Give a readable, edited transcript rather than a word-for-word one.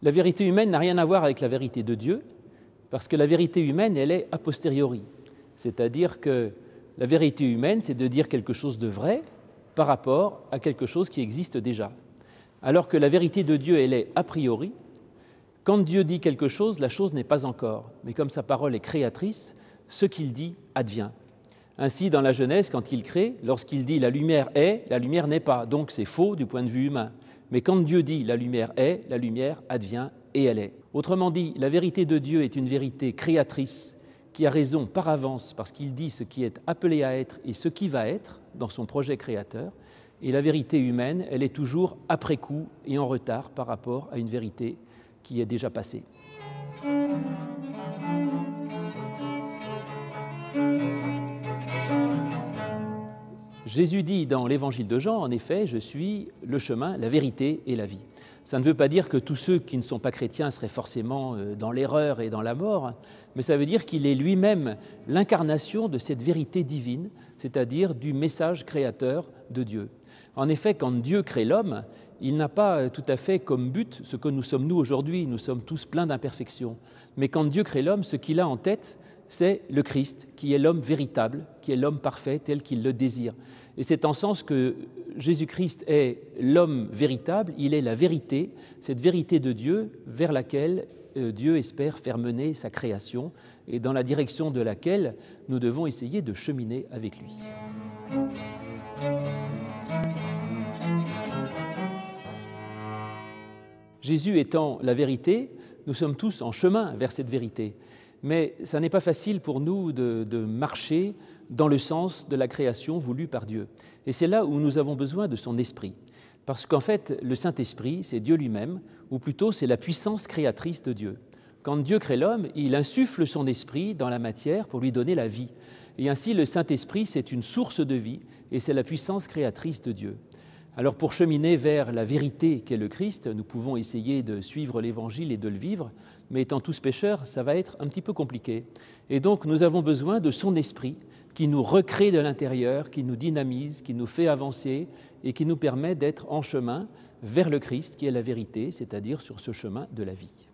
La vérité humaine n'a rien à voir avec la vérité de Dieu, parce que la vérité humaine, elle est a posteriori. C'est-à-dire que la vérité humaine, c'est de dire quelque chose de vrai par rapport à quelque chose qui existe déjà. Alors que la vérité de Dieu, elle est a priori. Quand Dieu dit quelque chose, la chose n'est pas encore. Mais comme sa parole est créatrice, ce qu'il dit advient. Ainsi, dans la Genèse, quand il crée, lorsqu'il dit « la lumière est », la lumière n'est pas. Donc c'est faux du point de vue humain. Mais quand Dieu dit « la lumière est », la lumière advient et elle est. Autrement dit, la vérité de Dieu est une vérité créatrice qui a raison par avance parce qu'il dit ce qui est appelé à être et ce qui va être dans son projet créateur. Et la vérité humaine, elle est toujours après coup et en retard par rapport à une vérité qui est déjà passée. Jésus dit dans l'Évangile de Jean, en effet, « Je suis le chemin, la vérité et la vie ». Ça ne veut pas dire que tous ceux qui ne sont pas chrétiens seraient forcément dans l'erreur et dans la mort, mais ça veut dire qu'il est lui-même l'incarnation de cette vérité divine, c'est-à-dire du message créateur de Dieu. En effet, quand Dieu crée l'homme, il n'a pas tout à fait comme but ce que nous sommes nous aujourd'hui, nous sommes tous pleins d'imperfections. Mais quand Dieu crée l'homme, ce qu'il a en tête, c'est le Christ, qui est l'homme véritable, qui est l'homme parfait tel qu'il le désire. Et c'est en sens que Jésus-Christ est l'homme véritable, il est la vérité, cette vérité de Dieu vers laquelle Dieu espère faire mener sa création et dans la direction de laquelle nous devons essayer de cheminer avec lui. Jésus étant la vérité, nous sommes tous en chemin vers cette vérité. Mais ça n'est pas facile pour nous de marcher dans le sens de la création voulue par Dieu. Et c'est là où nous avons besoin de son esprit. Parce qu'en fait, le Saint-Esprit, c'est Dieu lui-même, ou plutôt c'est la puissance créatrice de Dieu. Quand Dieu crée l'homme, il insuffle son esprit dans la matière pour lui donner la vie. Et ainsi, le Saint-Esprit, c'est une source de vie, et c'est la puissance créatrice de Dieu. Alors pour cheminer vers la vérité qu'est le Christ, nous pouvons essayer de suivre l'Évangile et de le vivre, mais étant tous pécheurs, ça va être un petit peu compliqué. Et donc nous avons besoin de son esprit qui nous recrée de l'intérieur, qui nous dynamise, qui nous fait avancer et qui nous permet d'être en chemin vers le Christ qui est la vérité, c'est-à-dire sur ce chemin de la vie.